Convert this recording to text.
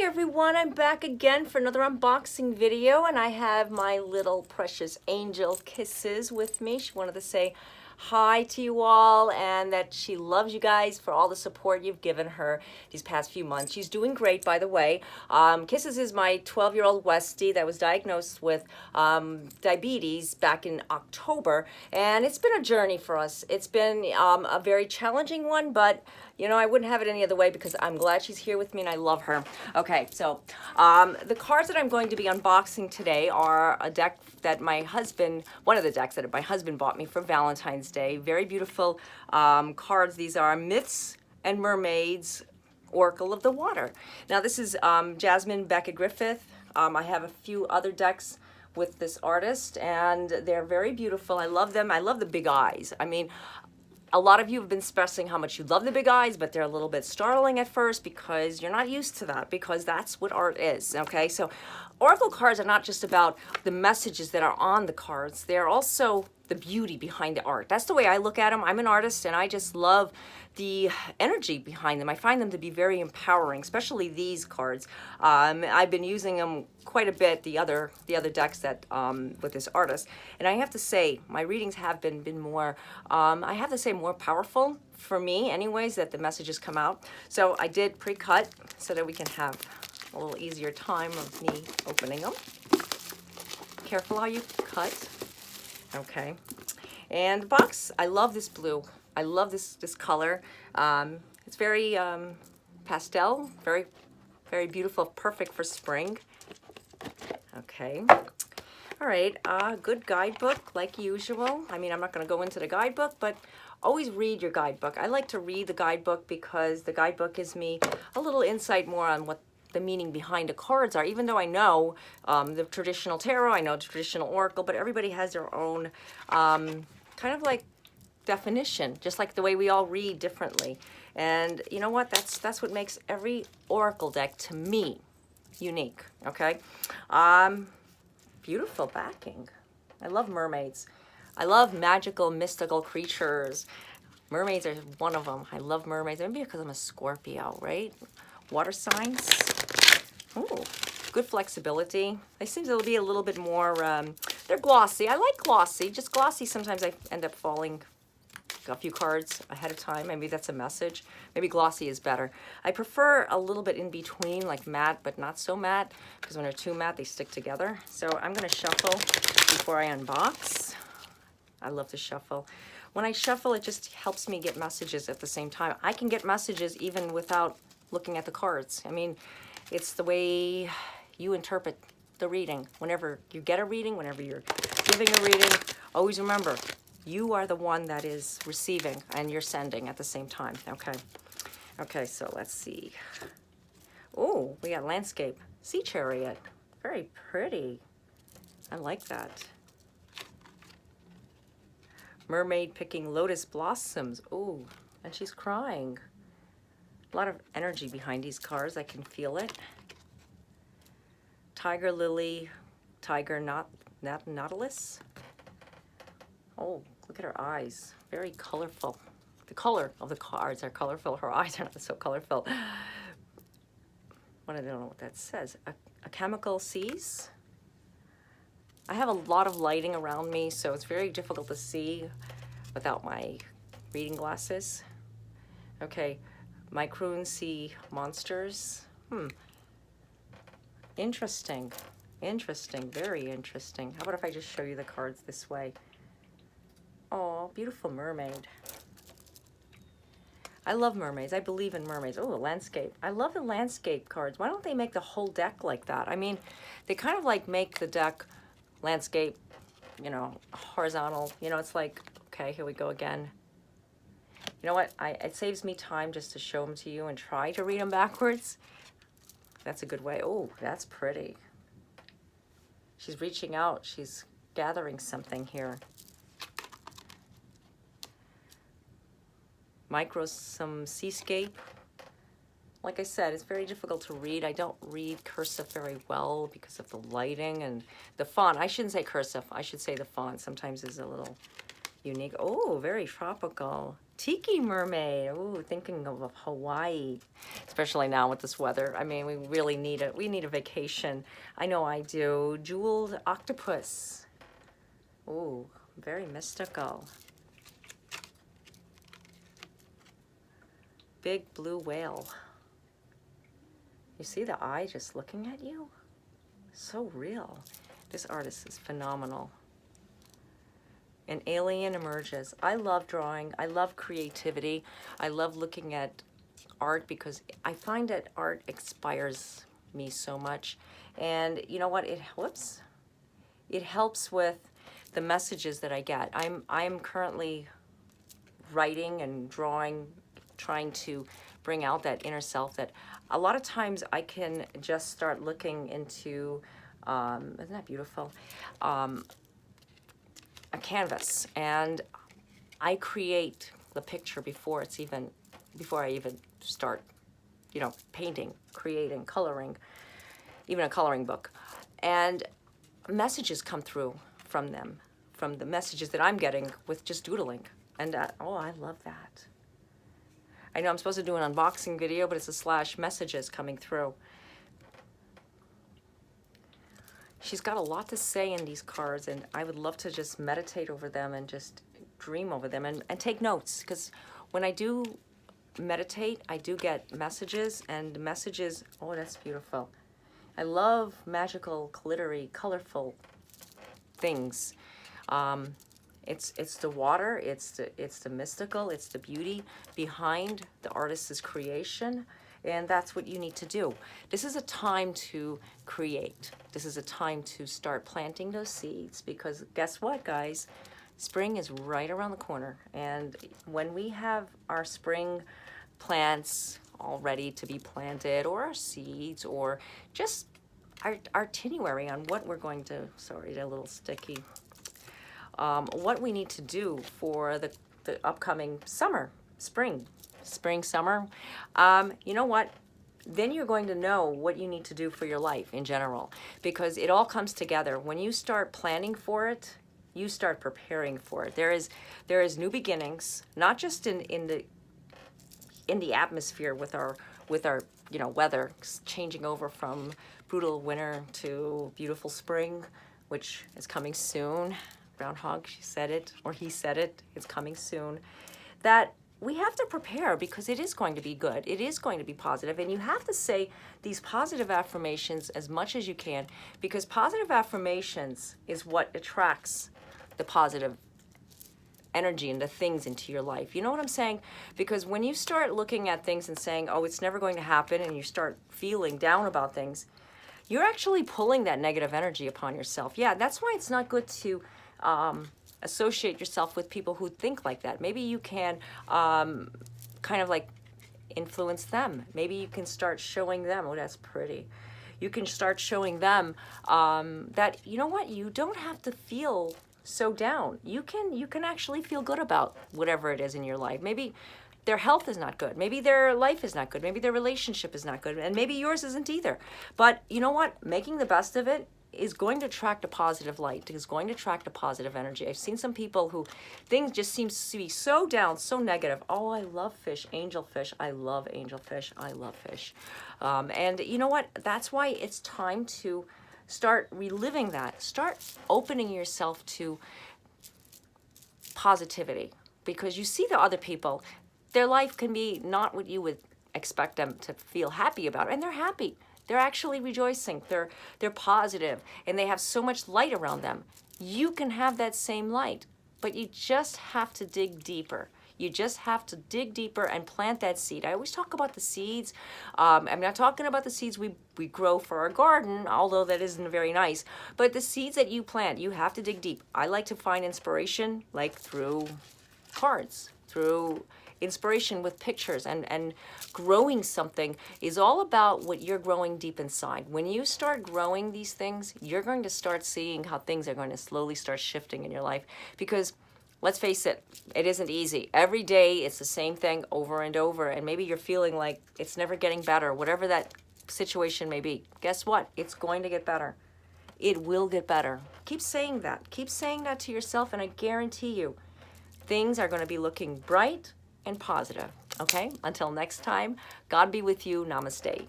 everyone, I'm back again for another unboxing video, and I have my little precious angel Kisses with me. She wanted to say hi to you all and that she loves you guys for all the support you've given her these past few months. She's doing great, by the way. Kisses is my 12-year-old Westie that was diagnosed with diabetes back in October, and it's been a journey for us. It's been a very challenging one, but you know, I wouldn't have it any other way because I'm glad she's here with me and I love her. Okay, so the cards that I'm going to be unboxing today are a deck that my husband, one of the decks that my husband bought me for Valentine's Day. Very beautiful cards. These are Myths and Mermaids Oracle of the Water. Now this is Jasmine Becket-Griffith. I have a few other decks with this artist and they're very beautiful. I love them. I love the big eyes. I mean, a lot of you have been expressing how much you love the big eyes, but they're a little bit startling at first because you're not used to that, because that's what art is, okay? So Oracle cards are not just about the messages that are on the cards. They're also the beauty behind the art. That's the way I look at them. I'm an artist and I just love the energy behind them. I find them to be very empowering, especially these cards. I've been using them quite a bit, the other decks that with this artist, and I have to say my readings have been more, I have to say more powerful for me anyways, that the messages come out. So I did pre-cut so that we can have a little easier time of me opening them. Careful how you cut. Okay, and the box, I love this blue. I love this color. It's very pastel, very beautiful, perfect for spring. Okay, all right, good guidebook like usual. I mean, I'm not going to go into the guidebook, but always read your guidebook. I like to read the guidebook because the guidebook gives me a little insight more on what the meaning behind the cards are, even though I know the traditional tarot, I know the traditional oracle, but everybody has their own kind of like definition, just like the way we all read differently. And you know what, that's what makes every oracle deck to me unique. Okay, beautiful backing. I love mermaids. I love magical mystical creatures. Mermaids are one of them. I love mermaids, maybe because I'm a Scorpio, right? Water signs. Oh, good flexibility. They seem to be a little bit more, they're glossy. I like glossy, just glossy. Sometimes I end up falling a few cards ahead of time. Maybe that's a message. Maybe glossy is better. I prefer a little bit in between, like matte, but not so matte, because when they're too matte, they stick together. So I'm gonna shuffle before I unbox. I love to shuffle. When I shuffle, it just helps me get messages at the same time. I can get messages even without looking at the cards. I mean, it's the way you interpret the reading. Whenever you get a reading, whenever you're giving a reading, always remember, you are the one that is receiving and you're sending at the same time, okay? Okay, so let's see. Oh, we got landscape. Sea chariot. Very pretty. I like that. Mermaid picking lotus blossoms. Oh, and she's crying. A lot of energy behind these cards. I can feel it. Tiger lily, tiger nautilus. Oh, look at her eyes. Very colorful. The color of the cards are colorful. Her eyes are not so colorful. I don't know what that says. A chemical seas. I have a lot of lighting around me, so it's very difficult to see without my reading glasses. Okay. Microon sea monsters. Interesting. Interesting. Very interesting. How about if I just show you the cards this way? Oh, beautiful mermaid. I love mermaids. I believe in mermaids. Oh, the landscape. I love the landscape cards. Why don't they make the whole deck like that? I mean, they kind of like make the deck landscape, you know, horizontal. You know, it's like, okay, here we go again. You know what, it saves me time just to show them to you and try to read them backwards. That's a good way. Oh, that's pretty. She's reaching out. She's gathering something here. Some seascape. Like I said, it's very difficult to read. I don't read cursive very well because of the lighting and the font. I shouldn't say cursive. I should say the font sometimes is a little unique. Oh, very tropical. Tiki mermaid. Ooh, thinking of Hawaii, especially now with this weather. I mean, we really need it. We need a vacation. I know I do. Jeweled octopus. Ooh, very mystical. Big blue whale. You see the eye just looking at you? So real. This artist is phenomenal. An alien emerges. I love drawing. I love creativity. I love looking at art because I find that art inspires me so much. And you know what? It helps with the messages that I get. I'm currently writing and drawing, trying to bring out that inner self that a lot of times I can just start looking into, isn't that beautiful? A canvas, and I create the picture before I even start, you know, painting, creating, coloring, even a coloring book. And messages come through from them, from the messages that I'm getting with just doodling. And oh, I love that. I know I'm supposed to do an unboxing video, but it's a slash messages coming through. She's got a lot to say in these cards, and I would love to just meditate over them and just dream over them and take notes, because when I do meditate, I do get messages, and messages, oh, that's beautiful. I love magical, glittery, colorful things. It's the water, it's the mystical, it's the beauty behind the artist's creation. And that's what you need to do. This is a time to create. This is a time to start planting those seeds, because guess what, guys? Spring is right around the corner. And when we have our spring plants all ready to be planted, or our seeds, or just our itinerary on what we're going to, sorry, they're a little sticky, what we need to do for the upcoming summer, spring, summer, you know what? Then you're going to know what you need to do for your life in general, because it all comes together. When you start planning for it, you start preparing for it. There is new beginnings, not just in the atmosphere with our you know, weather changing over from brutal winter to beautiful spring, which is coming soon. Groundhog, she said it, or he said it, it's coming soon. That we have to prepare, because it is going to be good. It is going to be positive, and you have to say these positive affirmations as much as you can, because positive affirmations is what attracts the positive energy and the things into your life. You know what I'm saying? Because when you start looking at things and saying, oh, it's never going to happen, and you start feeling down about things, you're actually pulling that negative energy upon yourself. Yeah, that's why it's not good to associate yourself with people who think like that. Maybe you can kind of like influence them. Maybe you can start showing them, oh, that's pretty. You can start showing them that, you know what, you don't have to feel so down. You can actually feel good about whatever it is in your life. Maybe their health is not good. Maybe their life is not good. Maybe their relationship is not good. And maybe yours isn't either. But you know what? Making the best of it is going to attract a positive light. Is going to attract a positive energy. I've seen some people who things just seem to be so down, so negative. Oh, I love fish, angelfish. I love angelfish. I love fish. And you know what? That's why it's time to start reliving that. Start opening yourself to positivity, because you see the other people, their life can be not what you would expect them to feel happy about, and they're happy. They're actually rejoicing. They're positive, and they have so much light around them. You can have that same light, but you just have to dig deeper. You just have to dig deeper and plant that seed. I always talk about the seeds. I'm not talking about the seeds we grow for our garden, although that isn't very nice. But the seeds that you plant, you have to dig deep. I like to find inspiration like through cards, through inspiration with pictures, and growing something is all about what you're growing deep inside. When you start growing these things, you're going to start seeing how things are going to slowly start shifting in your life, because let's face it, it isn't easy. Every day it's the same thing over and over, and maybe you're feeling like it's never getting better, whatever that situation may be. Guess what? It's going to get better. It will get better. Keep saying that. Keep saying that to yourself, and I guarantee you, things are going to be looking bright, and positive. Okay? Until next time, God be with you. Namaste.